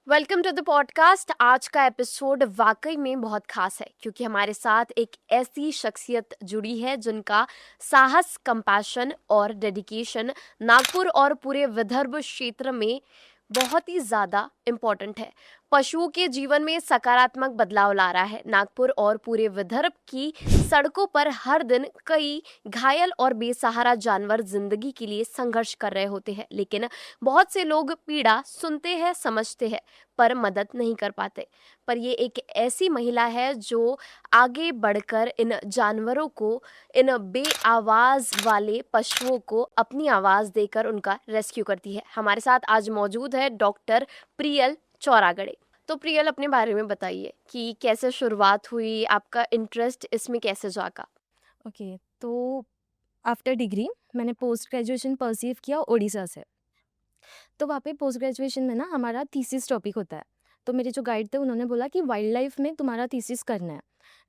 Welcome to the podcast. आज का episode वाकई में बहुत खास है क्योंकि हमारे साथ एक ऐसी शख्सियत जुड़ी है जिनका साहस, कंपैशन और डेडिकेशन नागपुर और पूरे विदर्भ क्षेत्र में बहुत ही ज़्यादा इम्पोर्टेंट है। पशुओं के जीवन में सकारात्मक बदलाव ला रहा है। नागपुर और पूरे विदर्भ की सड़कों पर हर दिन कई घायल और बेसहारा जानवर जिंदगी के लिए संघर्ष कर रहे होते हैं, लेकिन बहुत से लोग पीड़ा सुनते हैं, समझते हैं, पर मदद नहीं कर पाते। पर ये एक ऐसी महिला है जो आगे बढ़कर इन जानवरों को, इन बेआवाज वाले पशुओं को अपनी आवाज देकर उनका रेस्क्यू करती है। हमारे साथ आज मौजूद है डॉक्टर प्रियल चौरागड़े। तो प्रियल, अपने बारे में बताइए कि कैसे शुरुआत हुई, आपका इंटरेस्ट इसमें कैसे जागा। ओके। तो आफ्टर डिग्री मैंने पोस्ट ग्रेजुएशन परसीव किया उड़ीसा से। तो वहाँ पे पोस्ट ग्रेजुएशन में ना हमारा थीसिस टॉपिक होता है। तो मेरे जो गाइड थे उन्होंने बोला कि वाइल्ड लाइफ में तुम्हारा थीसिस करना है।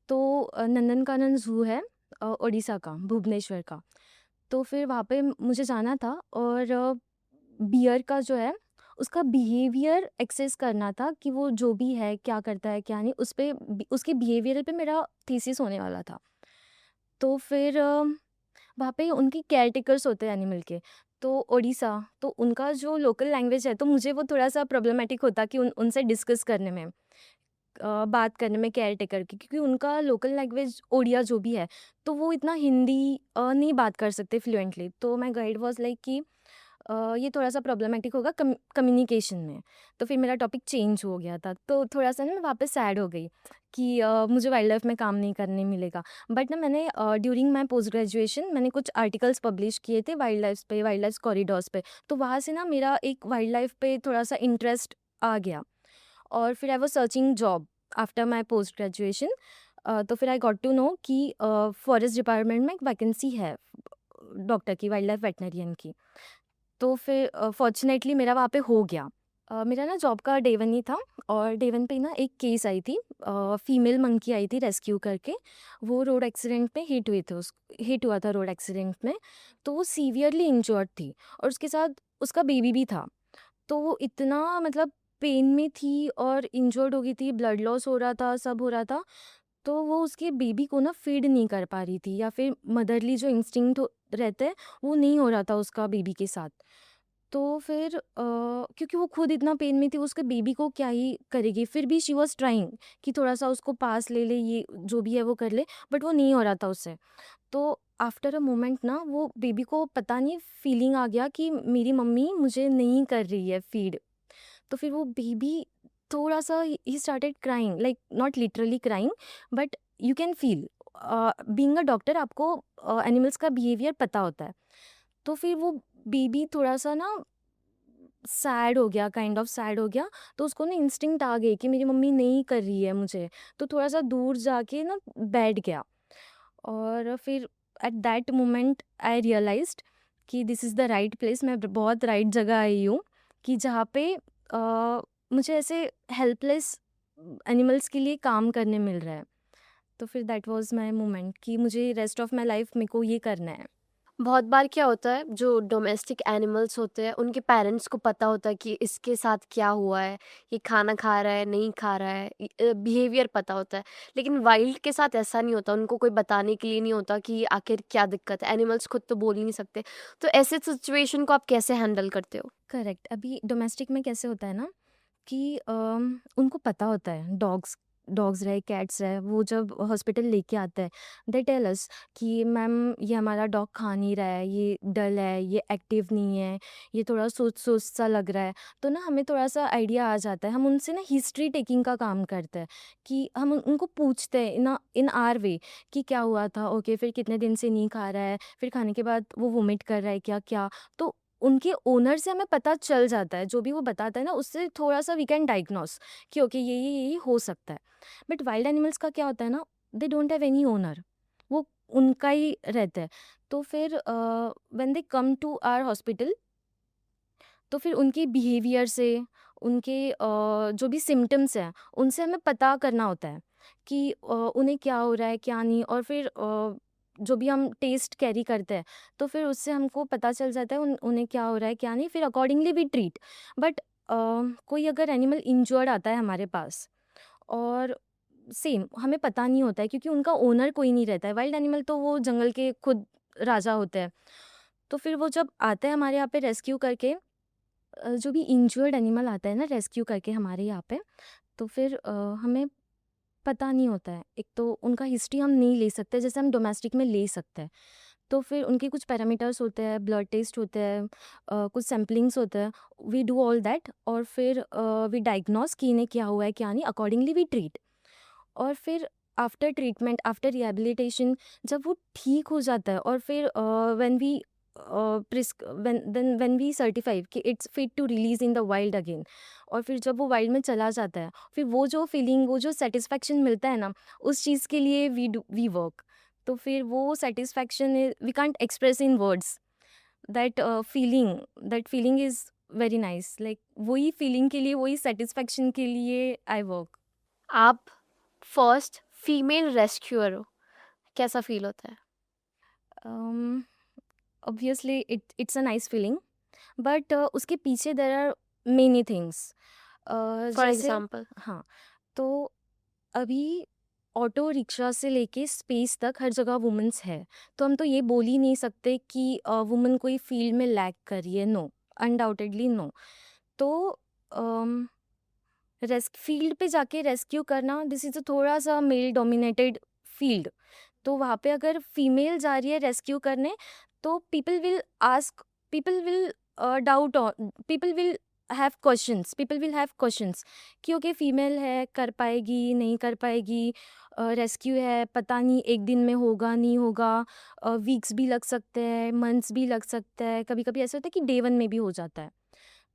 तो नंदनकानन ज़ू है उड़ीसा का, भुवनेश्वर का। तो फिर वहाँ पे मुझे जाना था और बियर का जो है उसका बिहेवियर एक्सेस करना था कि वो जो भी है, क्या करता है, क्या नहीं, उस पे उसके बिहेवियर पे मेरा थीसिस होने वाला था। तो फिर वहाँ पे उनके केयरटेकर्स होते हैं एनिमल के, तो ओडिशा, तो उनका जो लोकल लैंग्वेज है, तो मुझे वो थोड़ा-सा प्रॉब्लमैटिक होता कि उनसे डिस्कस करने में, बात करने में केयरटेकर की, क्योंकि उनका लोकल लैंग्वेज ओडिया जो भी है, तो वो इतना हिंदी नहीं बात कर सकते फ्लुएंटली। तो माय गाइड वाज़ लाइक कि ये थोड़ा-सा प्रॉब्लमैटिक होगा कम्युनिकेशन में। तो फिर मेरा टॉपिक चेंज हो गया था। तो थोड़ा-सा ना मैं वहाँ पे सैड हो गई कि मुझे वाइल्ड लाइफ में काम नहीं करने मिलेगा। बट ना मैंने ड्यूरिंग माय पोस्ट ग्रेजुएशन मैंने कुछ आर्टिकल्स पब्लिश किए थे वाइल्ड लाइफ कॉरिडोर्स पे। तो वहाँ से ना मेरा एक वाइल्ड लाइफ पे थोड़ा-सा इंटरेस्ट आ गया और फिर I was searching job after my post graduation. तो फिर आई गॉट टू नो कि फॉरेस्ट डिपार्टमेंट में एक वैकेंसी है डॉक्टर की, वाइल्ड लाइफ वेटरनरियन की। तो फिर फॉर्च्यूनेटली मेरा वहाँ पे हो गया। मेरा ना जॉब का डे 1 ही था और डे 1 पे ना एक केस आई थी, फीमेल मंकी आई थी रेस्क्यू करके। वो रोड एक्सीडेंट में हिट हुआ था रोड एक्सीडेंट में। तो वो सीवियरली इंजर्ड थी और उसके साथ उसका बेबी भी था। तो वो इतना मतलब पेन में थी और इंजर्ड हो गई थी, ब्लड लॉस हो रहा था, सब हो रहा था। तो वो उसके बेबी को ना फीड नहीं कर पा रही थी, या फिर मदरली जो इंस्टिंक्ट रहता है वो नहीं हो रहा था उसका बेबी के साथ। तो फिर क्योंकि वो खुद इतना पेन में थी, उसके बेबी को क्या ही करेगी, फिर भी शी वॉज ट्राइंग कि थोड़ा सा उसको पास ले ले, ये जो भी है वो कर ले, बट वो नहीं हो रहा था उससे। तो आफ्टर अ मोमेंट ना वो बेबी को पता नहीं फीलिंग आ गया कि मेरी मम्मी मुझे नहीं कर रही है फीड। तो फिर वो बेबी थोड़ा सा he started crying, like not literally crying, but you can feel, being a doctor आपको एनिमल्स का बिहेवियर पता होता है। तो फिर वो बेबी थोड़ा सा ना सैड हो गया, काइंड ऑफ सैड हो गया। तो उसको ना इंस्टिंक्ट आ गई कि मेरी मम्मी नहीं कर रही है मुझे। तो थोड़ा सा दूर जाके ना बैठ गया और फिर at that moment I realised कि this is the right place, मैं बहुत राइट जगह आई हूँ कि जहाँ पे मुझे ऐसे हेल्पलेस एनिमल्स के लिए काम करने मिल रहा है। तो फिर दैट वाज़ माय मोमेंट कि मुझे रेस्ट ऑफ माय लाइफ मेरे को ये करना है। बहुत बार क्या होता है, जो डोमेस्टिक एनिमल्स होते हैं उनके पेरेंट्स को पता होता है कि इसके साथ क्या हुआ है, ये खाना खा रहा है, नहीं खा रहा है, बिहेवियर पता होता है। लेकिन वाइल्ड के साथ ऐसा नहीं होता, उनको कोई बताने के लिए नहीं होता कि आखिर क्या दिक्कत है। एनिमल्स खुद तो बोल ही नहीं सकते। तो ऐसे सिचुएशन को आप कैसे हैंडल करते हो? करेक्ट। अभी डोमेस्टिक में कैसे होता है ना कि उनको पता होता है, डॉग्स डॉग्स रहे, कैट्स रहे, वो जब हॉस्पिटल लेके आते हैं, दे टेल अस कि मैम ये हमारा डॉग खा नहीं रहा है, ये डल है, ये एक्टिव नहीं है, ये थोड़ा सोच सोच सा लग रहा है। तो ना हमें थोड़ा सा आइडिया आ जाता है, हम उनसे ना हिस्ट्री टेकिंग का काम करते हैं कि हम उनको पूछते हैं इन आर वे कि क्या हुआ था, ओके, फिर कितने दिन से नहीं खा रहा है, फिर खाने के बाद वो वोमिट कर रहा है क्या क्या। तो उनके ओनर से हमें पता चल जाता है, जो भी वो बताता है ना उससे थोड़ा-सा वी कैन डायग्नोस कि ओके ये हो सकता है। बट वाइल्ड एनिमल्स का क्या होता है ना, they don't have any owner, वो उनका ही रहता है। तो फिर when they come to our hospital, तो फिर उनके बिहेवियर से, उनके जो भी सिम्पटम्स हैं, उनसे हमें पता करना होता है कि उन्हें क्या हो रहा है, क्या नहीं। और फिर जो भी हम टेस्ट कैरी करते हैं, तो फिर उससे हमको पता चल जाता है उन्हें क्या हो रहा है, क्या नहीं, फिर अकॉर्डिंगली वी ट्रीट। बट कोई अगर एनिमल इंजर्ड आता है हमारे पास और सेम हमें पता नहीं होता है क्योंकि उनका ओनर कोई नहीं रहता है। वाइल्ड एनिमल तो वो जंगल के खुद राजा होते हैं। तो फिर वो जब आते हैं हमारे यहाँ पे रेस्क्यू करके, जो भी इंजर्ड एनिमल आता है ना रेस्क्यू करके हमारे यहाँ पे, तो फिर हमें पता नहीं होता है। एक तो उनका हिस्ट्री हम नहीं ले सकते जैसे हम डोमेस्टिक में ले सकते हैं। तो फिर उनके कुछ पैरामीटर्स होते हैं, ब्लड टेस्ट होते हैं, कुछ सैम्पलिंग्स होते हैं। वी डू ऑल दैट और फिर वी डायग्नोस कि इन्हें क्या हुआ है क्या नहीं, अकॉर्डिंगली वी ट्रीट। और फिर आफ्टर ट्रीटमेंट, आफ्टर रिहैबिलिटेशन, जब वो ठीक हो जाता है और फिर when we when we certify कि it's fit to release in the wild again, और फिर जब वो वाइल्ड में चला जाता है, फिर वो जो फीलिंग, वो जो सेटिस्फैक्शन मिलता है ना, उस चीज़ के लिए वी वर्क। तो फिर वो satisfaction we can't express in words. That feeling is very nice. Like वही फीलिंग के लिए, वही सेटिस्फैक्शन के लिए आई वर्क। आप फर्स्ट फीमेल रेस्क्यूअर हो, कैसा फील होता है? Obviously it's a nice feeling, but उसके पीछे there are many things. For जैसे एग्जाम्पल? हाँ, तो अभी ऑटो रिक्शा से लेके स्पेस तक हर जगह वुमेन्स है। तो हम तो ये बोल ही नहीं सकते कि वुमेन कोई फील्ड में लैग कर रही है। No, undoubtedly no. तो फील्ड पे जाके रेस्क्यू करना, दिस इज़ अ थोड़ा सा मेल डोमिनेटेड फील्ड। तो वहाँ पे अगर फीमेल जा रही है रेस्क्यू करने, तो people will doubt, people will have questions कि ओके फीमेल है, कर पाएगी नहीं कर पाएगी, रेस्क्यू है, पता नहीं एक दिन में होगा नहीं होगा, वीक्स भी लग सकते हैं, मंथ्स भी लग सकता है, कभी कभी ऐसा होता है कि डे 1 में भी हो जाता है।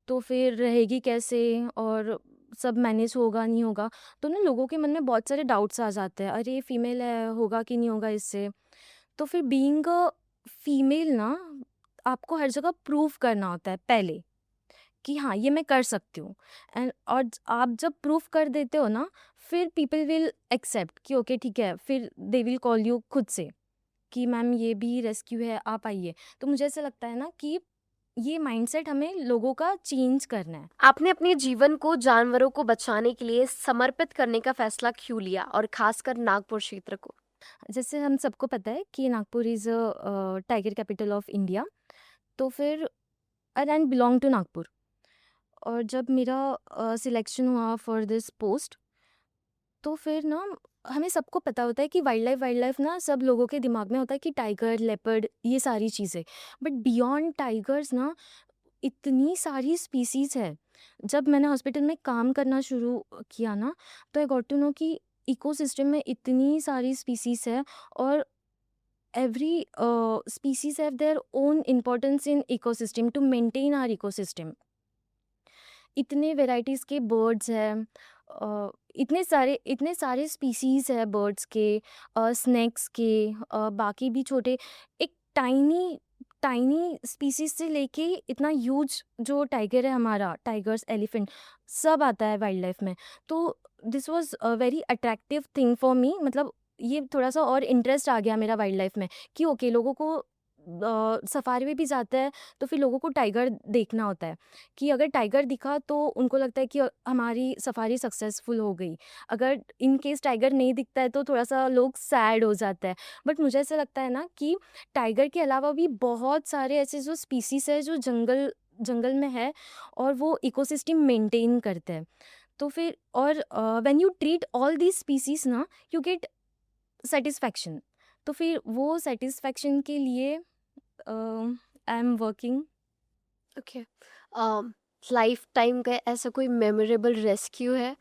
तो फिर रहेगी कैसे और सब मैनेज होगा नहीं होगा। तो ना लोगों के मन में बहुत सारे डाउट्स आ जाते हैं, अरे फीमेल है, होगा कि नहीं होगा इससे। तो फिर बीइंग अ फीमेल ना, आपको हर जगह प्रूव करना होता है पहले कि हाँ ये मैं कर सकती हूँ। एंड और आप जब प्रूव कर देते हो ना, फिर पीपल विल एक्सेप्ट कि ओके ठीक है, फिर दे विल कॉल यू खुद से कि मैम ये भी रेस्क्यू है, आप आइए। तो मुझे ऐसा लगता है ना कि ये माइंडसेट हमें लोगों का चेंज करना है। आपने अपने जीवन को जानवरों को बचाने के लिए समर्पित करने का फैसला क्यों लिया, और खासकर नागपुर क्षेत्र को? जैसे हम सबको पता है कि Nagpur is a tiger capital of India. तो फिर एंड बिलोंग टू नागपुर। और जब मेरा सिलेक्शन हुआ फॉर दिस पोस्ट, तो फिर ना हमें सबको पता होता है कि वाइल्ड लाइफ ना सब लोगों के दिमाग में होता है कि टाइगर, लेपर्ड, ये सारी चीज़ें। बट बियॉन्ड टाइगर्स ना इतनी सारी स्पीसीज़ है। जब मैंने हॉस्पिटल में काम करना शुरू किया ना, तो आई गॉट टू नो कि इकोसिस्टम में इतनी सारी स्पीसीज़ है, और every species have their own importance in ecosystem to maintain our ecosystem। इतने वेराइटीज़ के बर्ड्स हैं, इतने सारे स्पीसीज़ है बर्ड्स के, स्नैक्स के, बाकी भी छोटे, एक टाइनी टाइनी स्पीसीज से लेके इतना ह्यूज जो टाइगर है हमारा, टाइगर्स, एलिफेंट, सब आता है वाइल्ड लाइफ में। तो this was a very attractive thing for me. मतलब ये थोड़ा सा और इंटरेस्ट आ गया मेरा वाइल्ड लाइफ में कि ओके लोगों को सफारी में भी जाता है, तो फिर लोगों को टाइगर देखना होता है कि अगर टाइगर दिखा तो उनको लगता है कि हमारी सफारी सक्सेसफुल हो गई। अगर इन केस टाइगर नहीं दिखता है तो थोड़ा सा लोग सैड हो जाता है। बट मुझे ऐसा लगता है ना कि टाइगर के अलावा भी बहुत सारे ऐसे जो स्पीसीज है जो जंगल में है, और वो इकोसिस्टम मेंटेन करते हैं। तो फिर और when you treat all these species ना, यू गेट सेटिस्फैक्शन। तो फिर वो सेटिस्फैक्शन के लिए I am working. Okay. Life time का ऐसा कोई मेमोरेबल रेस्क्यू है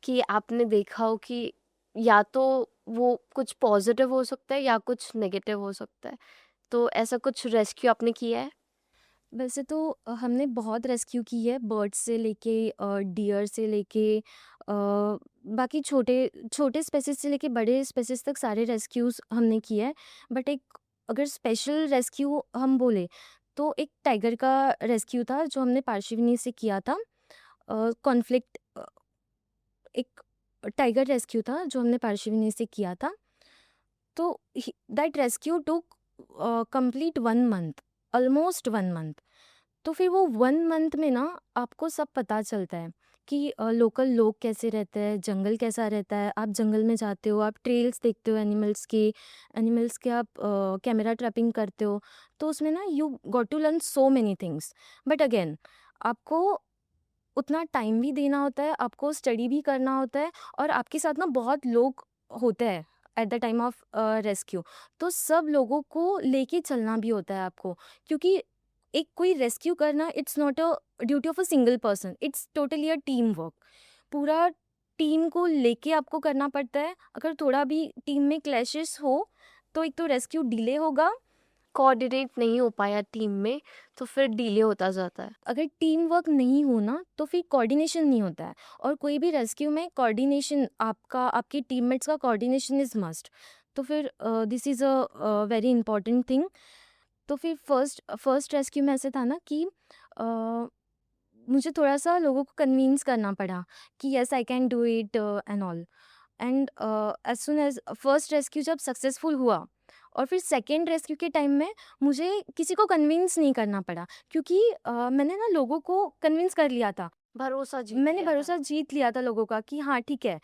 कि आपने देखा हो कि या तो वो कुछ पॉजिटिव हो सकता है या कुछ नेगेटिव हो सकता है, तो ऐसा कुछ रेस्क्यू आपने किया है? वैसे तो हमने बहुत रेस्क्यू की है, बर्ड्स से लेके डियर से लेके बाकी छोटे छोटे स्पेसिस से लेके बड़े स्पेसिस तक सारे रेस्क्यूज हमने किए हैं। बट एक अगर स्पेशल रेस्क्यू हम बोले, तो एक टाइगर का रेस्क्यू था जो हमने पार्शिवनी से किया था। कॉन्फ्लिक्ट एक टाइगर रेस्क्यू था जो हमने पार्शिवनी से किया था। तो that rescue took complete 1 month, almost 1 month. तो फिर वो 1 मंथ में ना आपको सब पता चलता है कि लोकल लोग कैसे रहते हैं, जंगल कैसा रहता है। आप जंगल में जाते हो, आप ट्रेल्स देखते हो एनिमल्स के आप कैमरा ट्रैपिंग करते हो। तो उसमें ना you got to learn so many things. But again आपको उतना टाइम भी देना होता है, आपको स्टडी भी करना होता है और आपके साथ ना बहुत लोग होते हैं at the time of rescue. तो सब लोगों को लेके चलना भी होता है आपको, क्योंकि एक कोई रेस्क्यू करना it's not a duty of a single person, it's totally a team work. पूरा टीम को लेके आपको करना पड़ता है। अगर थोड़ा भी टीम में क्लैशेस हो तो एक तो रेस्क्यू डिले होगा। कोऑर्डिनेट नहीं हो पाया टीम में तो फिर डिले होता जाता है। अगर टीम वर्क नहीं हो ना तो फिर कोऑर्डिनेशन नहीं होता है। और कोई भी रेस्क्यू में कोऑर्डिनेशन, आपका आपके टीममेट्स का कोऑर्डिनेशन इज़ मस्ट। तो फिर this is a very important thing. तो फिर फर्स्ट फर्स्ट रेस्क्यू में ऐसे था ना कि अ, मुझे थोड़ा सा लोगों को कन्विंस करना पड़ा कि yes I can do it and all. And as soon as first rescue जब सक्सेसफुल हुआ और फिर सेकेंड रेस्क्यू के टाइम में मुझे किसी को कन्विंस नहीं करना पड़ा, क्योंकि मैंने ना लोगों को कन्विंस कर लिया था। भरोसा जीत मैंने लिया था। भरोसा जीत लिया था लोगों का कि हाँ ठीक है,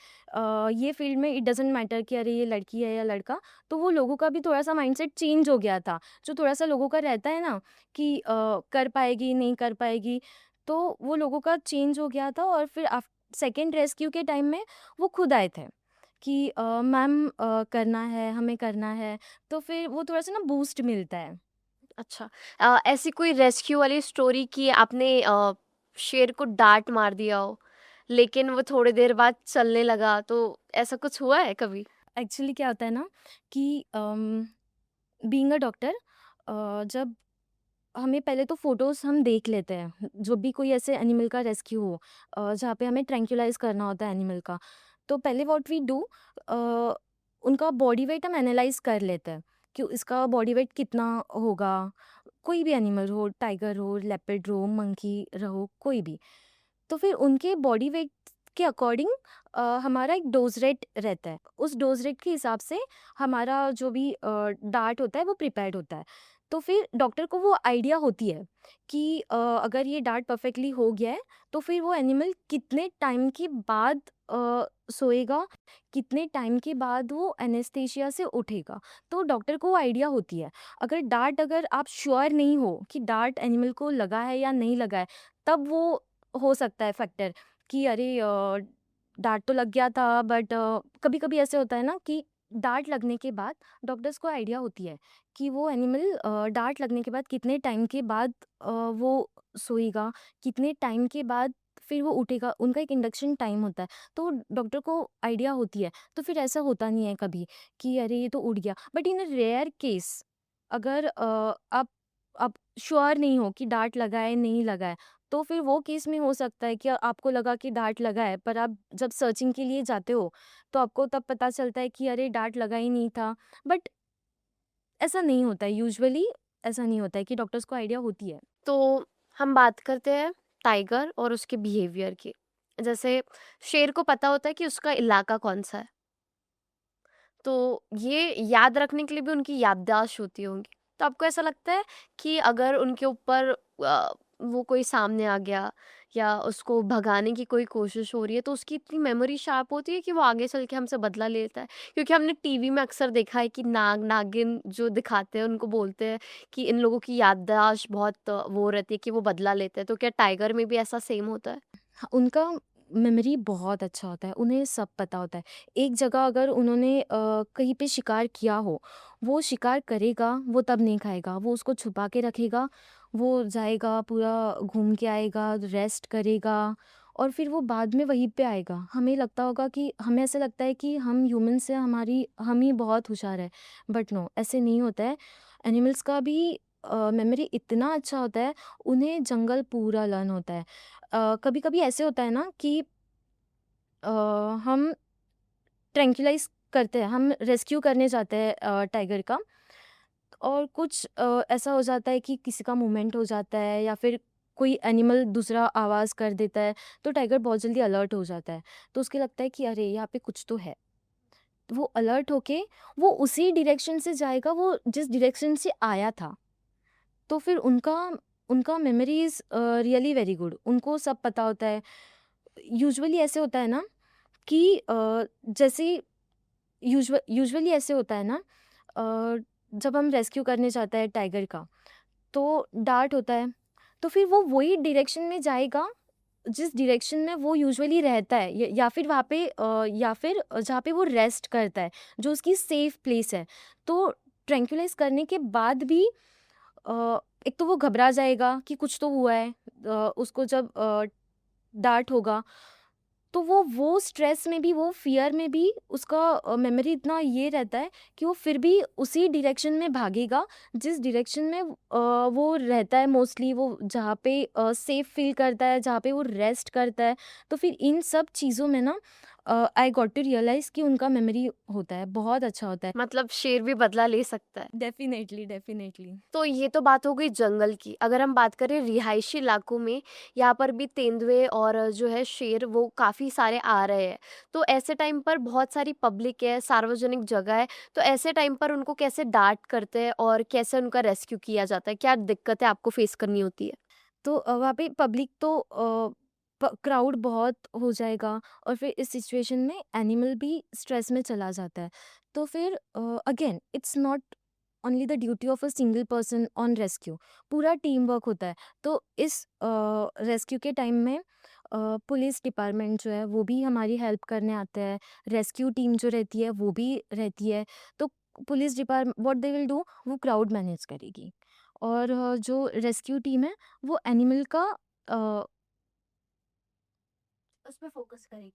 ये फील्ड में इट डजेंट मैटर कि अरे ये लड़की है या लड़का। तो वो लोगों का भी थोड़ा सा माइंडसेट चेंज हो गया था, जो थोड़ा सा लोगों का रहता है ना कि कर पाएगी नहीं कर पाएगी। तो वो लोगों का चेंज हो गया था और फिर सेकेंड रेस्क्यू के टाइम में वो खुद आए थे कि मैम करना है, हमें करना है। तो फिर वो थोड़ा सा ना बूस्ट मिलता है। अच्छा, ऐसी कोई रेस्क्यू वाली स्टोरी कि आपने शेर को डांट मार दिया हो लेकिन वो थोड़ी देर बाद चलने लगा, तो ऐसा कुछ हुआ है कभी? एक्चुअली क्या होता है ना कि बीइंग अ डॉक्टर, जब हमें पहले तो फ़ोटोज़ हम देख लेते हैं, जो भी कोई ऐसे एनिमल का रेस्क्यू हो जहाँ पे हमें ट्रैंक्विलाइज़ करना होता है एनिमल का। तो पहले व्हाट वी डू, उनका बॉडी वेट हम एनालाइज़ कर लेते हैं कि इसका बॉडी वेट कितना होगा। कोई भी एनिमल हो, टाइगर हो, लेपर्ड हो, मंकी रहो, कोई भी। तो फिर उनके बॉडी वेट के अकॉर्डिंग हमारा एक डोज़ रेट रहता है। उस डोज़ रेट के हिसाब से हमारा जो भी डार्ट होता है वो प्रिपेयर्ड होता है। तो फिर डॉक्टर को वो आइडिया होती है कि अगर ये डार्ट परफेक्टली हो गया है तो फिर वो एनिमल कितने टाइम के बाद सोएगा, कितने टाइम के बाद वो एनेस्थीसिया से उठेगा। तो डॉक्टर को वो आइडिया होती है। अगर आप श्योर नहीं हो कि डार्ट एनिमल को लगा है या नहीं लगा है, तब वो हो सकता है फैक्टर कि अरे डाँट तो लग गया था, बट कभी-कभी ऐसे होता है ना कि डाँट लगने के बाद डॉक्टर्स को आइडिया होती है कि वो एनिमल डाँट लगने के बाद कितने टाइम के बाद वो सोएगा, कितने टाइम के बाद फिर वो उठेगा, उनका एक इंडक्शन टाइम होता है। तो डॉक्टर को आइडिया होती है, तो फिर ऐसा होता नहीं है कभी कि अरे ये तो उड़ गया। But in a rare case, अगर आप श्योर नहीं हो कि डाँट लगा है, नहीं लगा है, तो फिर वो केस में हो सकता है कि आपको लगा कि डार्ट लगा है, पर आप जब सर्चिंग के लिए जाते हो तो आपको तब पता चलता है कि अरे डार्ट लगा ही नहीं था। बट ऐसा नहीं होता है, यूजुअली ऐसा नहीं होता है कि डॉक्टर्स को आइडिया होती है। तो हम बात करते हैं टाइगर और उसके बिहेवियर की। जैसे शेर को पता होता है कि उसका इलाका कौन सा है, तो ये याद रखने के लिए भी उनकी याददाश्त होती होंगी। तो आपको ऐसा लगता है कि अगर उनके ऊपर वो कोई सामने आ गया या उसको भगाने की कोई कोशिश हो रही है, तो उसकी इतनी मेमोरी शार्प होती है कि वो आगे चल के हमसे बदला लेता है? क्योंकि हमने टीवी में अक्सर देखा है कि नागिन जो दिखाते हैं उनको बोलते हैं कि इन लोगों की याददाश्त बहुत वो रहती है कि वो बदला लेते हैं। तो क्या टाइगर में भी ऐसा सेम होता है? हाँ, उनका मेमोरी बहुत अच्छा होता है, उन्हें सब पता होता है। एक जगह अगर उन्होंने कहीं पे शिकार किया हो, वो शिकार करेगा, वो तब नहीं खाएगा, वो उसको छुपा के रखेगा, वो जाएगा, पूरा घूम के आएगा, रेस्ट करेगा और फिर वो बाद में वहीं पे आएगा। हमें ऐसा लगता है कि हम ह्यूमन से हम ही बहुत होशियार है, बट नो, ऐसे नहीं होता है। एनिमल्स का भी मेमोरी इतना अच्छा होता है, उन्हें जंगल पूरा लर्न होता है। कभी-कभी ऐसे होता है ना कि अ, हम ट्रैंक्विलाइज़ करते हैं, हम रेस्क्यू करने जाते हैं टाइगर का, और कुछ ऐसा हो जाता है कि किसी का मूवमेंट हो जाता है या फिर कोई एनिमल दूसरा आवाज़ कर देता है, तो टाइगर बहुत जल्दी अलर्ट हो जाता है। तो उसको लगता है कि अरे! यहाँ पे कुछ तो है। तो वो अलर्ट होके वो उसी डायरेक्शन से जाएगा, वो जिस डायरेक्शन से आया था। तो फिर उनका उनका memory is really very good, उनको सब पता होता है। यूजुअली ऐसे होता है ना कि जैसे यूजुअली ऐसे होता है ना, अ, जब हम रेस्क्यू करने जाते हैं टाइगर का, तो डार्ट होता है, तो फिर वो वही डायरेक्शन में जाएगा जिस डायरेक्शन में वो यूजुअली रहता है, या फिर वहाँ पे या फिर जहाँ पे वो रेस्ट करता है, जो उसकी सेफ प्लेस है। तो ट्रैंक्विलाइज करने के बाद भी एक तो वो घबरा जाएगा कि कुछ तो हुआ है, उसको जब डार्ट होगा, तो वो स्ट्रेस में भी, वो फ़ियर में भी उसका मेमोरी इतना ये रहता है कि वो फिर भी उसी डायरेक्शन में भागेगा, जिस डायरेक्शन में वो रहता है मोस्टली, वो जहाँ पे सेफ फ़ील करता है, जहाँ पे वो रेस्ट करता है। तो फिर इन सब चीज़ों में ना आई गॉट टू रियलाइज़ कि उनका मेमोरी होता है, बहुत अच्छा होता है। मतलब शेर भी बदला ले सकता है। Definitely, definitely. तो ये तो बात हो गई जंगल की। अगर हम बात करें रिहायशी इलाकों में, यहाँ पर भी तेंदुए और जो है शेर वो काफ़ी सारे आ रहे हैं। तो ऐसे टाइम पर बहुत सारी पब्लिक है, सार्वजनिक जगह है, तो ऐसे टाइम पर उनको कैसे डाँट करते हैं और कैसे उनका रेस्क्यू किया जाता है? क्या दिक्कतें आपको फेस करनी होती है? तो वहाँ पे पब्लिक तो क्राउड बहुत हो जाएगा, और फिर इस सिचुएशन में एनिमल भी स्ट्रेस में चला जाता है। तो फिर again it's not only the duty of a single person on rescue, पूरा टीम वर्क होता है। तो इस रेस्क्यू के टाइम में पुलिस डिपार्टमेंट जो है वो भी हमारी हेल्प करने आते हैं, रेस्क्यू टीम जो रहती है वो भी रहती है। तो police department what they will do, वो क्राउड मैनेज करेगी, और जो रेस्क्यू टीम है वो एनिमल का अ, उस पे फोकस करेगी,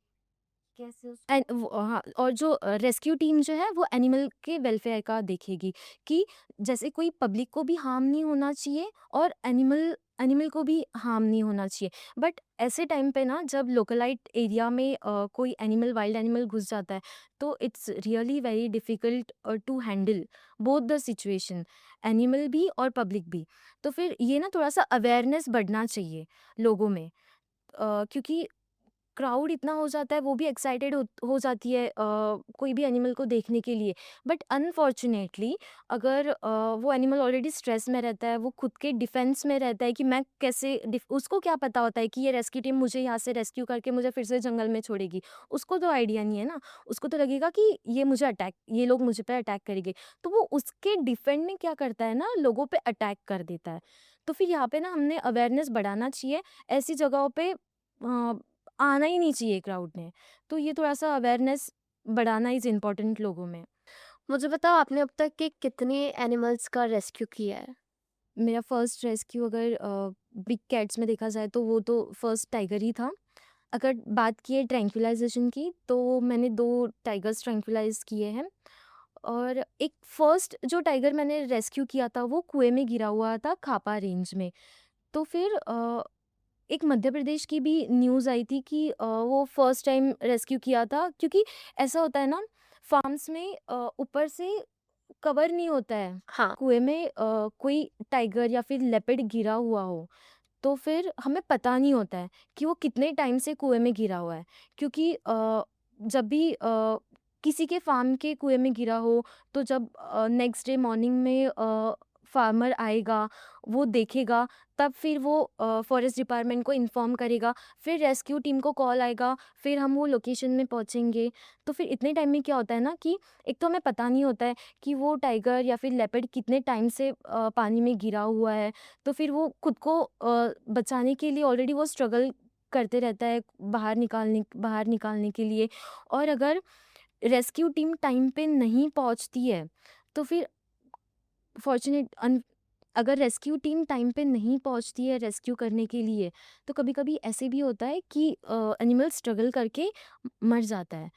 कैसे हाँ, और जो रेस्क्यू टीम जो है वो एनिमल के वेलफेयर का देखेगी, कि जैसे कोई पब्लिक को भी हार्म नहीं होना चाहिए, और एनिमल एनिमल को भी हार्म नहीं होना चाहिए। बट ऐसे टाइम पे ना, जब लोकलाइट एरिया में कोई एनिमल, वाइल्ड एनिमल घुस जाता है, तो it's really very difficult to handle both the situation, animal भी और पब्लिक भी। तो फिर ये ना थोड़ा सा अवेयरनेस बढ़ना चाहिए लोगों में, क्योंकि क्राउड इतना हो जाता है, वो भी एक्साइटेड हो जाती है कोई भी एनिमल को देखने के लिए। बट अनफॉर्चुनेटली, अगर वो एनिमल ऑलरेडी स्ट्रेस में रहता है, वो खुद के डिफेंस में रहता है कि मैं कैसे उसको क्या पता होता है कि ये रेस्क्यू टीम मुझे यहाँ से रेस्क्यू करके मुझे फिर से जंगल में छोड़ेगी। उसको तो आइडिया नहीं है ना, उसको तो लगेगा कि ये लोग मुझे पे अटैक करेंगे। तो वो उसके डिफेंड में क्या करता है ना, लोगों पे अटैक कर देता है। तो फिर यहाँ पे ना हमने अवेयरनेस बढ़ाना चाहिए, ऐसी जगहों पे आना ही नहीं चाहिए क्राउड ने। तो ये थोड़ा-सा अवेयरनेस बढ़ाना इज़ इम्पोर्टेंट लोगों में। मुझे बताओ आपने अब तक के कितने एनिमल्स का रेस्क्यू किया है? मेरा फर्स्ट रेस्क्यू अगर बिग कैट्स में देखा जाए तो वो तो फर्स्ट टाइगर ही था। अगर बात की है ट्रैंक्विलाइज़ेशन की, तो मैंने 2 टाइगर्स ट्रैंक्विलाइज़ किए हैं, और एक फर्स्ट जो टाइगर मैंने रेस्क्यू किया था वो कुएँ में गिरा हुआ था खापा रेंज में। तो फिर एक मध्य प्रदेश की भी न्यूज़ आई थी कि वो फर्स्ट टाइम रेस्क्यू किया था, क्योंकि ऐसा होता है ना, फार्म्स में ऊपर से कवर नहीं होता है, हाँ। कुएं में कोई टाइगर या फिर लेपर्ड गिरा हुआ हो, तो फिर हमें पता नहीं होता है कि वो कितने टाइम से कुएं में गिरा हुआ है, क्योंकि जब भी किसी के फार्म के कुएं में गिरा हो, तो जब नेक्स्ट डे मॉर्निंग में फार्मर आएगा, वो देखेगा, तब फिर वो फॉरेस्ट डिपार्टमेंट को इन्फॉर्म करेगा, फिर रेस्क्यू टीम को कॉल आएगा, फिर हम वो लोकेशन में पहुंचेंगे। तो फिर इतने टाइम में क्या होता है ना, कि एक तो हमें पता नहीं होता है कि वो टाइगर या फिर लेपर्ड कितने टाइम से पानी में गिरा हुआ है, तो फिर वो खुद को बचाने के लिए ऑलरेडी वो स्ट्रगल करते रहता है बाहर निकालने के लिए। और अगर रेस्क्यू टीम टाइम पे नहीं पहुंचती है, तो फिर फॉर्चुनेट अगर रेस्क्यू टीम टाइम पे नहीं पहुंचती है रेस्क्यू करने के लिए, तो कभी-कभी ऐसे भी होता है कि एनिमल स्ट्रगल करके मर जाता है।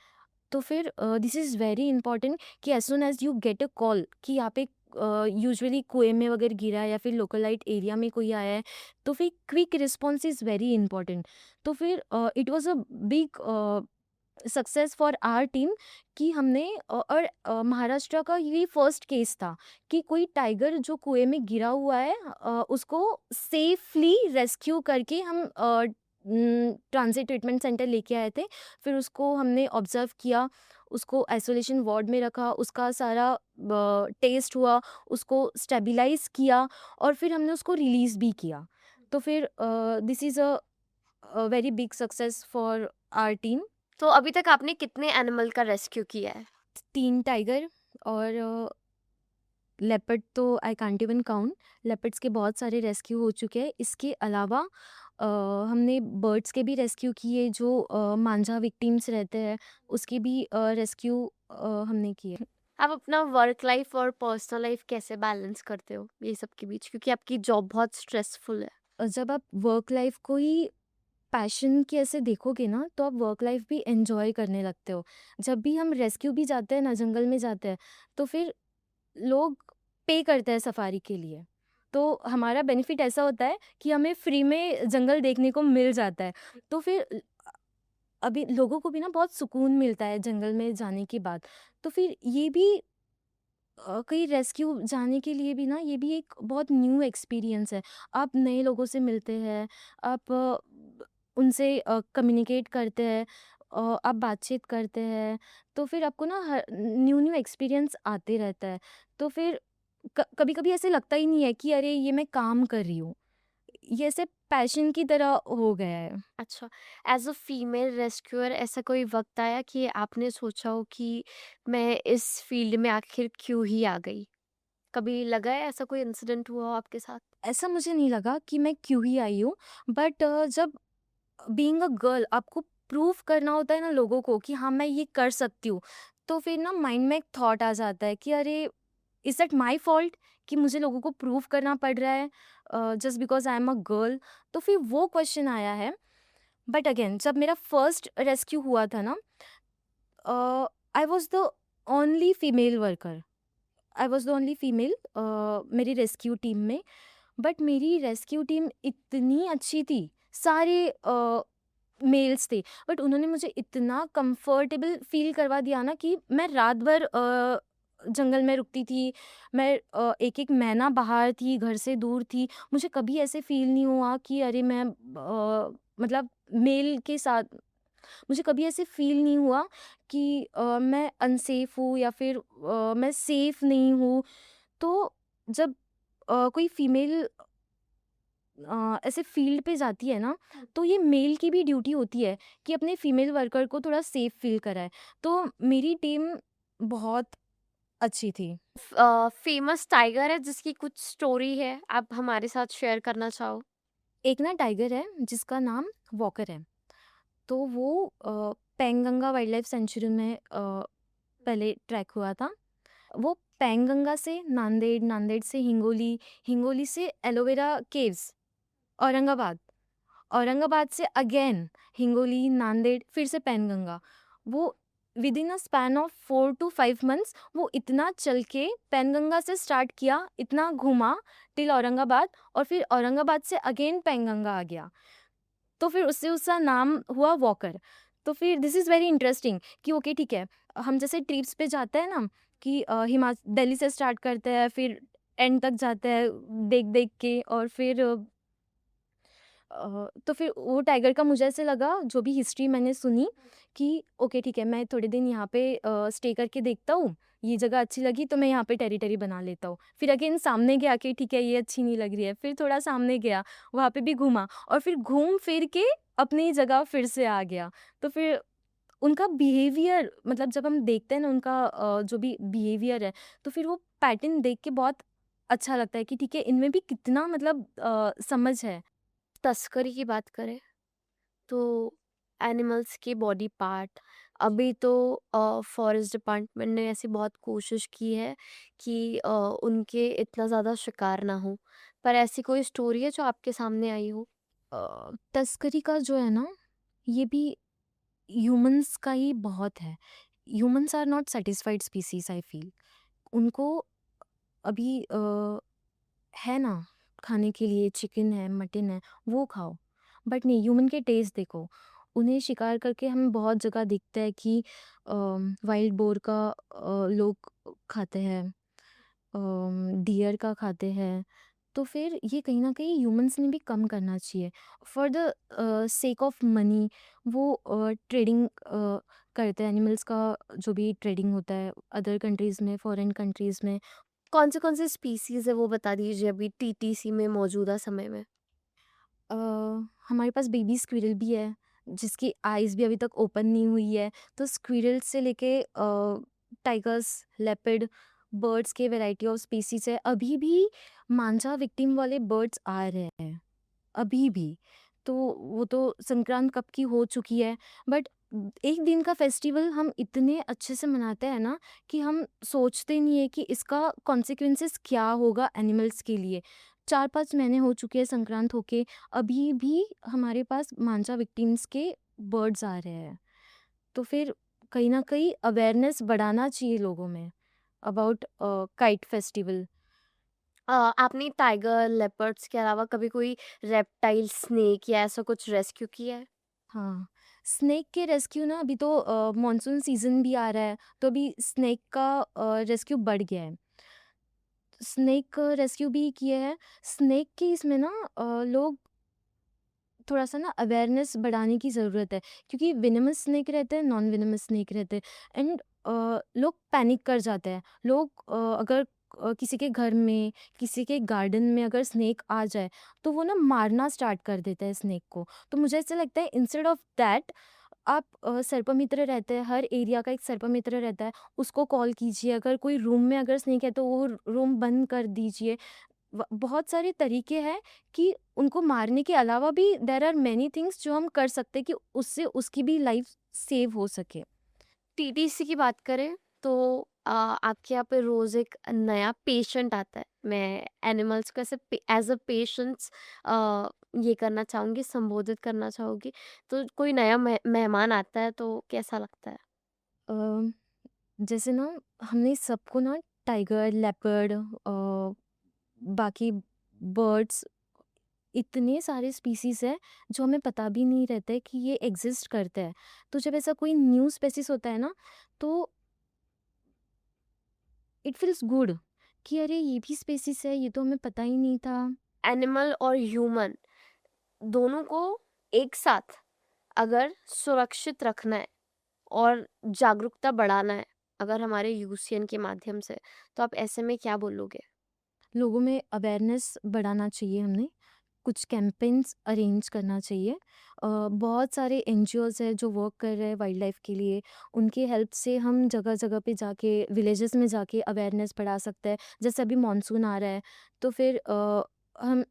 तो फिर दिस इज़ वेरी इंपॉर्टेंट कि as soon as you get a call कि यहाँ पे यूजुअली कुएँ में वगैरह गिरा है या फिर लोकलाइट एरिया में कोई आया है, तो फिर quick response is very important. तो फिर it was a big success for our team कि हमने और महाराष्ट्र का ये फर्स्ट केस था कि कोई टाइगर जो कुएं में गिरा हुआ है, उसको सेफली रेस्क्यू करके हम ट्रांजिट ट्रीटमेंट सेंटर लेके आए थे। फिर उसको हमने ऑब्जर्व किया, उसको आइसोलेशन वार्ड में रखा, उसका सारा टेस्ट हुआ, उसको स्टेबलाइज़ किया और फिर हमने उसको रिलीज़ भी किया। तो फिर this is a very big success for our team. तो अभी तक आपने कितने एनिमल का रेस्क्यू किया है? 3 टाइगर और लेपर्ड तो I can't even count. Leopards के बहुत सारे रेस्क्यू हो चुके हैं। इसके अलावा हमने बर्ड्स के भी रेस्क्यू किए जो मांझा विक्टिम्स रहते हैं, उसके भी रेस्क्यू हमने किए। आप अपना वर्क लाइफ और पर्सनल लाइफ कैसे बैलेंस करते हो ये सब के बीच, क्योंकि आपकी जॉब बहुत स्ट्रेसफुल है? जब आप वर्क लाइफ को ही पैशन के ऐसे देखोगे ना, तो आप वर्क लाइफ भी एन्जॉय करने लगते हो। जब भी हम रेस्क्यू भी जाते हैं ना, जंगल में जाते हैं, तो फिर लोग पे करते हैं सफारी के लिए। तो हमारा बेनिफिट ऐसा होता है कि हमें फ्री में जंगल देखने को मिल जाता है। तो फिर अभी लोगों को भी ना बहुत सुकून मिलता है जंगल में जाने के बाद। तो फिर ये भी कहीं रेस्क्यू जाने के लिए भी ना, ये भी एक बहुत न्यू एक्सपीरियंस है। आप नए लोगों से मिलते हैं, आप उनसे कम्युनिकेट करते हैं, आप बातचीत करते हैं, तो फिर आपको ना हर न्यू-न्यू एक्सपीरियंस आते रहता है। तो फिर कभी-कभी ऐसे लगता ही नहीं है कि अरे ये मैं काम कर रही हूँ। ये ऐसे पैशन की तरह हो गया है। अच्छा, एज़ अ फीमेल रेस्क्यूअर ऐसा कोई वक़्त आया कि आपने सोचा हो कि मैं इस फ़ील्ड में आखिर क्यों ही आ गई? कभी लगा है, ऐसा कोई इंसिडेंट हुआ हो आपके साथ? ऐसा मुझे नहीं लगा कि मैं क्यों ही आई हूँ, बट जब बीइंग अ गर्ल आपको प्रूव करना होता है ना लोगों को कि हाँ मैं ये कर सकती हूँ, तो फिर ना माइंड में एक थॉट आ जाता है कि अरे इज दैट माई फॉल्ट कि मुझे लोगों को प्रूव करना पड़ रहा है just because I am a girl. तो फिर वो क्वेश्चन आया है। बट अगेन जब मेरा फर्स्ट रेस्क्यू हुआ था ना, I was the only female worker, I was the only female मेरी रेस्क्यू टीम में। बट मेरी रेस्क्यू टीम इतनी अच्छी थी, सारे मेल्स थे, बट उन्होंने मुझे इतना कंफर्टेबल फ़ील करवा दिया ना कि मैं रात भर जंगल में रुकती थी। मैं एक-एक महीना बाहर थी, घर से दूर थी। मुझे कभी ऐसे फ़ील नहीं हुआ कि अरे मैं मतलब मेल के साथ मुझे कभी ऐसे फ़ील नहीं हुआ कि मैं अनसेफ़ हूँ या फिर मैं सेफ़ नहीं हूँ। तो जब कोई फीमेल ऐसे फील्ड पे जाती है ना, तो ये मेल की भी ड्यूटी होती है कि अपने फीमेल वर्कर को थोड़ा सेफ फील कराए। तो मेरी टीम बहुत अच्छी थी। फ़ेमस टाइगर है जिसकी कुछ स्टोरी है, आप हमारे साथ शेयर करना चाहो? एक ना टाइगर है जिसका नाम वॉकर है। तो वो पेंगंगा वाइल्ड लाइफ सेंचुरी में पहले ट्रैक हुआ था। वो पेंगंगा से नांदेड़, नांदेड़ से हिंगोली, हिंगोली से एलोवेरा केव्स, औरंगाबाद, औरंगाबाद से अगेन हिंगोली, नांदेड़, फिर से पेनगंगा। वो within a span of 4 to 5 months वो इतना चल के पेनगंगा से स्टार्ट किया, इतना घूमा टिल औरंगाबाद और फिर औरंगाबाद से अगेन पेंगंगा आ गया। तो फिर उससे उसका नाम हुआ वॉकर। तो फिर दिस इज़ वेरी इंटरेस्टिंग कि ओके ठीक है, हम जैसे ट्रिप्स पे जाते हैं ना कि दिल्ली से स्टार्ट करते हैं, फिर एंड तक जाते हैं देख-देख के और फिर तो फिर वो टाइगर का मुझे ऐसे लगा जो भी हिस्ट्री मैंने सुनी कि ओके ठीक है, मैं थोड़े दिन यहाँ पे स्टे करके देखता हूँ, ये जगह अच्छी लगी तो मैं यहाँ पे टेरिटरी बना लेता हूँ। फिर अगेन सामने गया कि ठीक है ये अच्छी नहीं लग रही है, फिर थोड़ा सामने गया, वहाँ पे भी घूमा और फिर घूम फिर के अपनी जगह फिर से आ गया। तो फिर उनका बिहेवियर मतलब जब हम देखते हैं ना उनका जो भी बिहेवियर है, तो फिर वो पैटर्न देख के बहुत अच्छा लगता है कि ठीक है इनमें भी कितना मतलब समझ है। तस्करी की बात करें तो एनिमल्स के बॉडी पार्ट, अभी तो फॉरेस्ट डिपार्टमेंट ने ऐसी बहुत कोशिश की है कि उनके इतना ज़्यादा शिकार ना हो, पर ऐसी कोई स्टोरी है जो आपके सामने आई हो? तस्करी का जो है ना, ये भी ह्यूमंस का ही बहुत है। Humans are not satisfied species I feel. उनको अभी है ना खाने के लिए चिकन है, मटन है, वो खाओ। बट नहीं, ह्यूमन के टेस्ट देखो। उन्हें शिकार करके हमें बहुत जगह दिखता है कि वाइल्ड बोर का लोग खाते हैं, डियर का खाते हैं। तो फिर ये कहीं न कहीं ह्यूमन्स ने भी कम करना चाहिए। For the sake of money वो ट्रेडिंग करते हैं एनिमल्स का, जो भी ट्रेडिंग होता है अदर कंट्रीज़ में, फॉरेन कंट्रीज़ में। कौन से स्पीसीज़ है वो बता दीजिए अभी टीटीसी में मौजूदा समय में? अ, हमारे पास बेबी स्क्विरल भी है, जिसकी आइज़ भी अभी तक ओपन नहीं हुई है। तो स्क्विरल से लेके टाइगर्स, लेपर्ड, बर्ड्स के वैरायटी ऑफ स्पीसीज़ है। अभी भी मांझा विक्टिम वाले बर्ड्स आ रहे हैं, अभी भी। तो वो तो संक्रांत कब की हो चुकी है, बट एक दिन का फेस्टिवल हम इतने अच्छे से मनाते हैं ना कि हम सोचते नहीं है कि इसका कॉन्सिक्वेंसेस क्या होगा एनिमल्स के लिए। 4-5 महीने हो चुके हैं संक्रांत होके, अभी भी हमारे पास मांझा विक्टिम्स के बर्ड्स आ रहे हैं। तो फिर कहीं न कहीं अवेयरनेस बढ़ाना चाहिए लोगों में अबाउट काइट फेस्टिवल। आपने टाइगर, लेपर्ड्स के अलावा कभी कोई रेप्टाइल, स्नेक या ऐसा कुछ रेस्क्यू किया है? हाँ, स्नेक के रेस्क्यू ना अभी तो मॉनसून सीज़न भी आ रहा है, तो अभी स्नेक का रेस्क्यू बढ़ गया है। स्नेक रेस्क्यू भी किए हैं। स्नेक के इसमें ना लोग थोड़ा-सा ना अवेयरनेस बढ़ाने की ज़रूरत है, क्योंकि वेनेमस स्नेक रहते हैं, नॉन वेनेमस स्नेक रहते हैं एंड लोग पैनिक कर जाते हैं। लोग अगर किसी के घर में, किसी के गार्डन में अगर स्नेक आ जाए, तो वो ना मारना स्टार्ट कर देता है स्नेक को। तो मुझे ऐसा लगता है इंस्टेड ऑफ दैट आप सर्पमित्र रहते हैं, हर एरिया का एक सर्पमित्र रहता है, उसको कॉल कीजिए। अगर कोई रूम में अगर स्नेक है, तो वो रूम बंद कर दीजिए। बहुत सारे तरीके हैं कि उनको मारने के अलावा भी देयर आर मेनी थिंग्स जो हम कर सकते हैं कि उससे उसकी भी लाइफ सेव हो सके। टीटीसी की बात करें तो आपके यहाँ पे रोज़ एक नया पेशेंट आता है। मैं एनिमल्स को ऐसे एज़ अ पेशेंट्स ये करना चाहूँगी, संबोधित करना चाहूँगी। तो कोई नया मेहमान आता है तो कैसा लगता है? अ, जैसे ना हमने सबको ना टाइगर, लेपर्ड, बाकी बर्ड्स, इतने सारे स्पीसीज़ हैं जो हमें पता भी नहीं रहता है कि ये एग्ज़िस्ट करते हैं। तो जब ऐसा कोई न्यू स्पेसिस होता है ना, तो इट फील्स गुड कि अरे ये भी स्पेसिस है, ये तो हमें पता ही नहीं था। एनिमल और ह्यूमन दोनों को एक साथ अगर सुरक्षित रखना है और जागरूकता बढ़ाना है, अगर हमारे यूसीएन के माध्यम से, तो आप ऐसे में क्या बोलोगे? लोगों में अवेयरनेस बढ़ाना चाहिए हमने, कुछ कैंपेन्स अरेंज करना चाहिए। बहुत सारे एनजीओज़ हैं जो वर्क कर रहे हैं वाइल्ड लाइफ के लिए, उनकी हेल्प से हम जगह-जगह पे जाके विलेजेस में जाके अवेयरनेस बढ़ा सकते हैं। जैसे अभी मानसून आ रहा है, तो फिर हम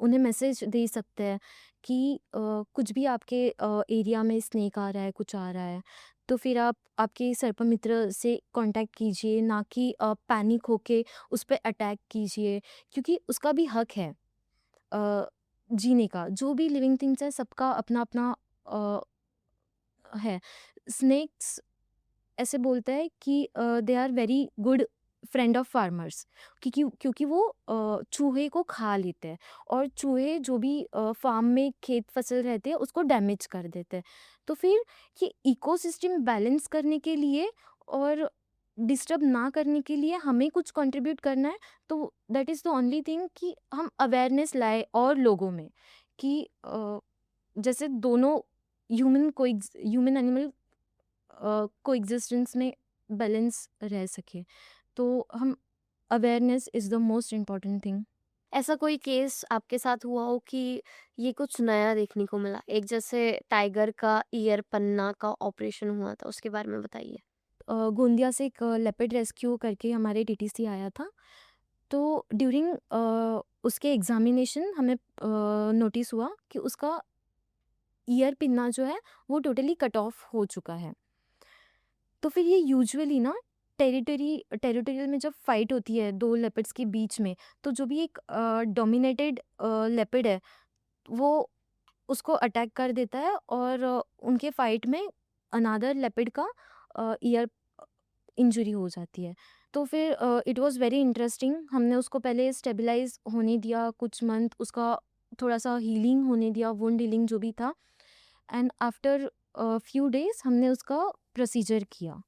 उन्हें मैसेज दे सकते हैं कि कुछ भी आपके एरिया में स्नेक आ रहा है, कुछ आ रहा है, तो फिर आप आपके सर्पमित्र से कांटेक्ट कीजिए, ना कि पैनिक होके उस पे अटैक कीजिए, क्योंकि उसका भी हक है अ, जीने का। जो भी लिविंग थिंग्स है सबका अपना-अपना अ, है। स्नेक्स ऐसे बोलते हैं कि they are very good friend of farmers, क्योंकि वो चूहे को खा लेते हैं और चूहे जो भी फार्म में खेत फसल रहते हैं उसको डैमेज कर देते हैं। तो फिर ये इकोसिस्टम बैलेंस करने के लिए और डिस्टर्ब ना करने के लिए हमें कुछ कंट्रीब्यूट करना है। तो that is the only thing कि हम अवेयरनेस लाए और लोगों में कि जैसे दोनों ह्यूमन एनिमल कोएग्जिस्टेंस में बैलेंस रह सके। तो हम awareness is the most important thing. ऐसा कोई केस आपके साथ हुआ हो कि ये कुछ नया देखने को मिला? एक जैसे टाइगर का ईयर पन्ना का ऑपरेशन हुआ था, उसके बारे में बताइए। गोंदिया से एक लेपर्ड रेस्क्यू करके हमारे टीटीसी आया था। तो ड्यूरिंग उसके एग्ज़ामिनेशन हमें नोटिस हुआ कि उसका ईयर पिन्ना जो है वो टोटली कट ऑफ हो चुका है। तो फिर ये यूजुअली ना टेरिटोरियल में जब फाइट होती है 2 लेपर्ड्स के बीच में, तो जो भी एक डोमिनेटेड लेपर्ड है, वो उसको अटैक कर देता है और उनके फाइट में अनदर लेपर्ड का ईयर इंजरी हो जाती है। तो फिर इट वाज़ वेरी इंटरेस्टिंग। हमने उसको पहले स्टेबलाइज़ होने दिया कुछ मंथ, उसका थोड़ा-सा हीलिंग होने दिया, वुंड हीलिंग जो भी था, एंड आफ्टर फ्यू डेज़ हमने उसका प्रोसीजर किया।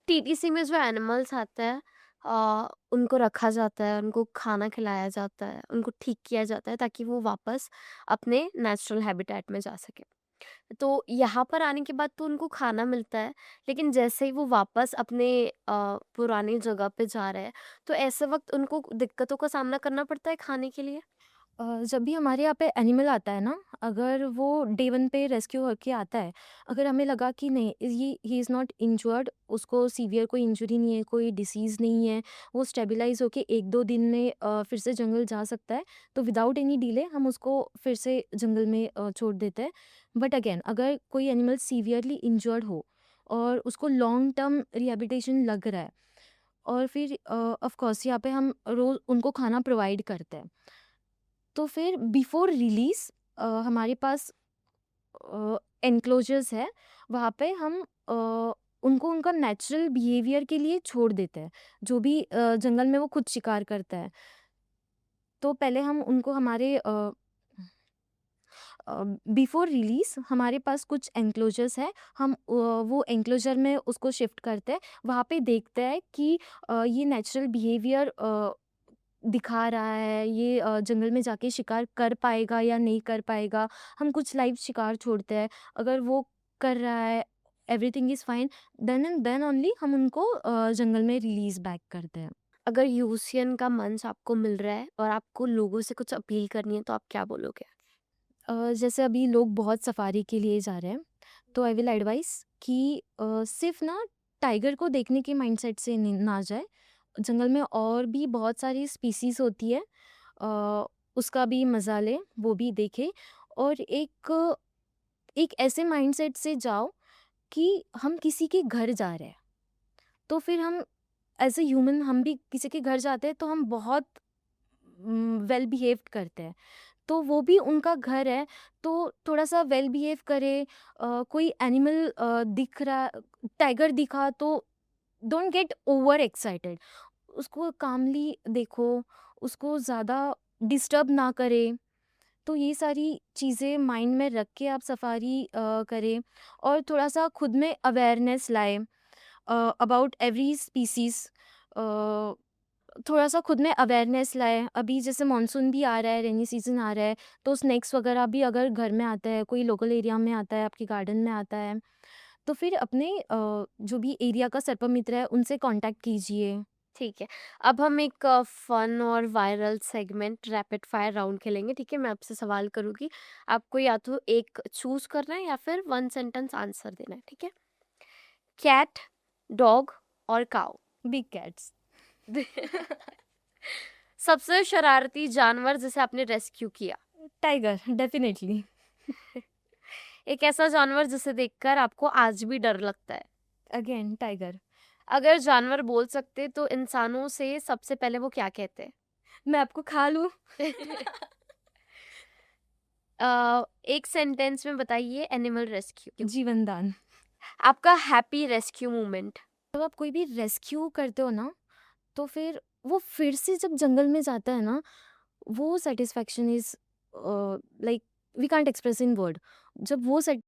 टीटीसी में जो एनिमल्स आते हैं, उनको रखा जाता है, उनको खाना खिलाया जाता है, उनको ठीक किया जाता है ताकि वो वापस अपने नेचुरल हैबिटेट में जा सकें। तो यहाँ पर आने के बाद तो उनको खाना मिलता है, लेकिन जैसे ही वो वापस अपने पुरानी जगह पे जा रहे हैं, तो ऐसे वक़्त उनको दिक्कतों का सामना करना पड़ता है खाने के लिए? जब भी हमारे यहाँ पे एनिमल आता है ना, अगर वो डे 1 पे रेस्क्यू होके आता है, अगर हमें लगा कि नहीं ये ही इज़ नॉट इंजर्ड, उसको सीवियर कोई इंजरी नहीं है, कोई डिसीज़ नहीं है, वो स्टेबलाइज़ होके 1-2 दिन में फिर से जंगल जा सकता है, तो विदाउट एनी डिले हम उसको फिर से जंगल में छोड़ देते हैं। बट अगेन अगर कोई एनिमल सीवियरली इंजर्ड हो और उसको लॉन्ग टर्म रिहैबिलिटेशन लग रहा है, और फिर ऑफ कोर्स यहाँ पे हम रोज़ उनको खाना प्रोवाइड करते हैं। तो फिर बिफोर रिलीज़ हमारे पास एनक्लोजर्स है, वहाँ पे हम उनको उनका नेचुरल बिहेवियर के लिए छोड़ देते हैं, जो भी जंगल में वो खुद शिकार करता है। तो पहले हम उनको हमारे बिफोर रिलीज़ हमारे पास कुछ एनक्लोजर्स हैं, हम वो एनक्लोजर में उसको शिफ्ट करते हैं, वहाँ पे देखते हैं कि ये नेचुरल बिहेवियर दिखा रहा है, ये जंगल में जाके शिकार कर पाएगा या नहीं कर पाएगा। हम कुछ लाइव शिकार छोड़ते हैं, अगर वो कर रहा है, everything is fine, then and then only हम उनको जंगल में रिलीज़ बैक करते हैं। अगर यूसियन का मंच आपको मिल रहा है और आपको लोगों से कुछ अपील करनी है, तो आप क्या बोलोगे? जैसे अभी लोग बहुत सफारी के लिए जा रहे हैं, तो आई विल एडवाइस कि सिर्फ ना टाइगर को देखने के माइंडसेट से ना जाए, जंगल में और भी बहुत सारी स्पीसीज होती है, अ, उसका भी मज़ा ले, वो भी देखे, और एक एक ऐसे माइंडसेट से जाओ कि हम किसी के घर जा रहे हैं, तो फिर हम एज ए ह्यूमन हम भी किसी के घर जाते हैं तो हम बहुत वेल बिहेव्ड करते हैं, तो वो भी उनका घर है, तो थोड़ा-सा वेल बिहेव करे। कोई एनिमल दिख रहा, टाइगर दिखा तो डोंट गेट ओवर एक्साइटेड, उसको कामली देखो, उसको ज़्यादा डिस्टर्ब ना करे। तो ये सारी चीज़ें माइंड में रख के आप सफारी करें, और थोड़ा-सा खुद में अवेयरनेस लाएँ अबाउट एवरी स्पीसीज़। अ थोड़ा-सा खुद में अवेयरनेस लाएँ। अभी जैसे मानसून भी आ रहा है, रेनी सीज़न आ रहा है, तो स्नेक्स वगैरह भी अगर घर में आता है, कोई लोकल एरिया में आता है, आपके गार्डन में आता है, तो फिर अपने जो भी एरिया का सर्प मित्र है, उनसे कॉन्टैक्ट कीजिए। ठीक है। अब हम एक फन और viral segment rapid fire round खेलेंगे, ठीक है? मैं आपसे सवाल करूँगी, आपको या तो एक चूज़ करना है या फिर 1 सेंटेंस आंसर देना है, ठीक है? कैट, डॉग और काऊ। Big cats. सबसे शरारती जानवर जिसे आपने रेस्क्यू किया। Tiger, definitely. एक ऐसा जानवर जिसे देखकर आपको आज भी डर लगता है। Again tiger. अगर जानवर बोल सकते तो इंसानों से सबसे पहले वो क्या कहते? मैं आपको खा लूँ? एक सेंटेंस में बताइए एनिमल रेस्क्यू। जीवन दान। आपका हैप्पी रेस्क्यू मोमेंट। जब आप कोई भी रेस्क्यू करते हो ना, तो फिर वो फिर से जब जंगल में जाता है ना, वो satisfaction is like we can't express in word. जब वो सेट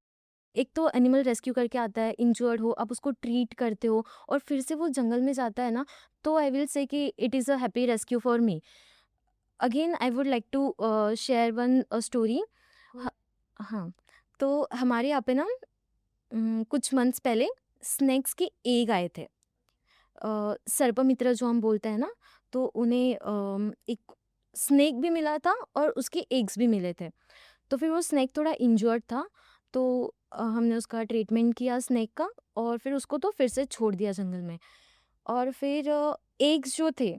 एक तो एनिमल रेस्क्यू करके आता है, इंजर्ड हो, आप उसको ट्रीट करते हो और फिर से वो जंगल में जाता है ना, तो आई विल से कि it is a happy rescue for me. Again I would like to share one story. हाँ, तो हमारे यहाँ पे ना कुछ मंथ्स पहले स्नेक्स के एग आए थे। सर्पमित्र जो हम बोलते हैं ना, तो उन्हें एक स्नेक भी मिला था और उसके एग्स भी मिले थे। तो फिर वो स्नेक थोड़ा इंजर्ड था, तो हमने उसका ट्रीटमेंट किया स्नेक का, और फिर उसको तो फिर से छोड़ दिया जंगल में। और फिर एग्स जो थे,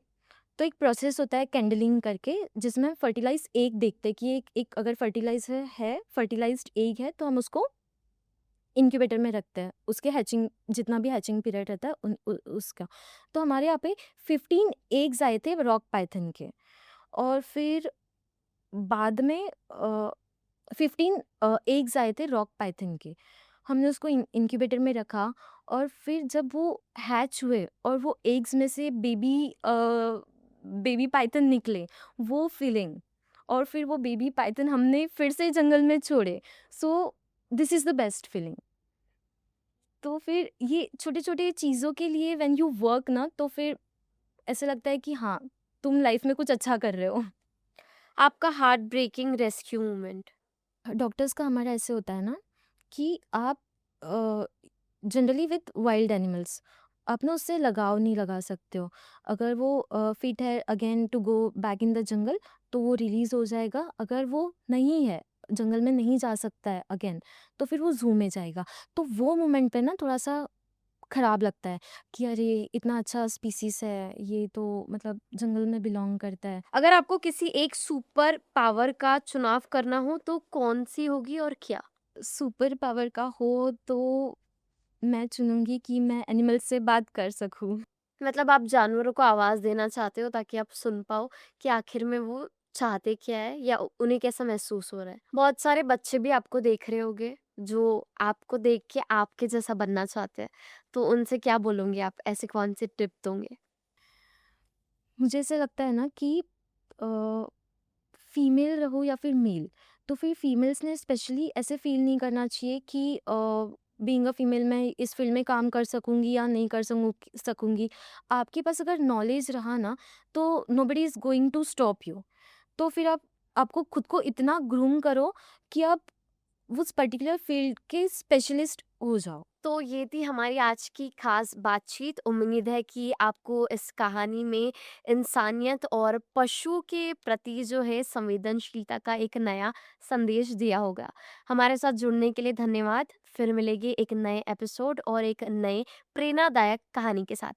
तो एक प्रोसेस होता है कैंडलिंग करके, जिसमें हम फर्टिलाइज़ एग देखते हैं कि एक एक अगर फर्टिलाइज़्ड एग है, तो हम उसको इनक्यूबेटर में रखते हैं, उसके हैचिंग जितना भी हैचिंग पीरियड रहता है उसका। तो हमारे यहाँ पे 15 एग्स आए थे रॉक पाइथन के, और फिर बाद में 15 एग्स आए थे रॉक पाइथन के। हमने उसको इनक्यूबेटर में रखा, और फिर जब वो हैच हुए और वो एग्स में से बेबी पाइथन निकले, वो फीलिंग, और फिर वो बेबी पाइथन हमने फिर से जंगल में छोड़े। So this is the best feeling. तो फिर ये छोटे-छोटे चीज़ों के लिए व्हेन यू वर्क ना, तो फिर ऐसा लगता है कि हाँ, तुम लाइफ में कुछ अच्छा कर रहे हो। आपका heart breaking rescue moment? Doctors का हमारा ऐसे होता है ना कि आप जनरली विथ वाइल्ड एनिमल्स आप ना उससे लगाव नहीं लगा सकते हो। अगर वो फिट है again to go back in the jungle तो वो रिलीज हो जाएगा। अगर वो नहीं है, जंगल में नहीं जा सकता है अगेन, तो फिर वो जू में जाएगा। तो वो मोमेंट पे ना थोड़ा सा खराब लगता है कि अरे इतना अच्छा स्पीसीज है, ये तो मतलब जंगल में बिलोंग करता है। अगर आपको किसी एक सुपर पावर का चुनाव करना हो तो कौन सी होगी और क्या? सुपर पावर का हो तो मैं चुनूंगी कि मैं एनिमल से बात कर सकूं। मतलब आप जानवरों को आवाज़ देना चाहते हो ताकि आप सुन पाओ कि आखिर में वो चाहते क्या है या उन्हें कैसा महसूस हो रहा है। बहुत सारे बच्चे भी आपको देख रहे होंगे जो आपको देख के आपके जैसा बनना चाहते हैं। तो उनसे क्या बोलोगे आप? ऐसे कौन सी टिप दोगे? मुझे ऐसा लगता है ना कि फीमेल रहो या फिर मेल, तो फिर फीमेल्स ने स्पेशली ऐसे फील नहीं करना चाहिए कि बीइंग अ फीमेल मैं इस फील्ड में काम कर सकूंगी या नहीं कर सकूंगी। आपके पास अगर नॉलेज रहा ना तो nobody is going to stop you. तो फिर आपको खुद को इतना ग्रूम करो कि आप उस पर्टिकुलर फील्ड के स्पेशलिस्ट हो जाओ। तो ये थी हमारी आज की खास बातचीत। उम्मीद है कि आपको इस कहानी में इंसानियत और पशु के प्रति जो है संवेदनशीलता का एक नया संदेश दिया होगा। हमारे साथ जुड़ने के लिए धन्यवाद। फिर मिलेंगे एक नए एपिसोड और एक नए प्रेरणादायक कहानी के साथ।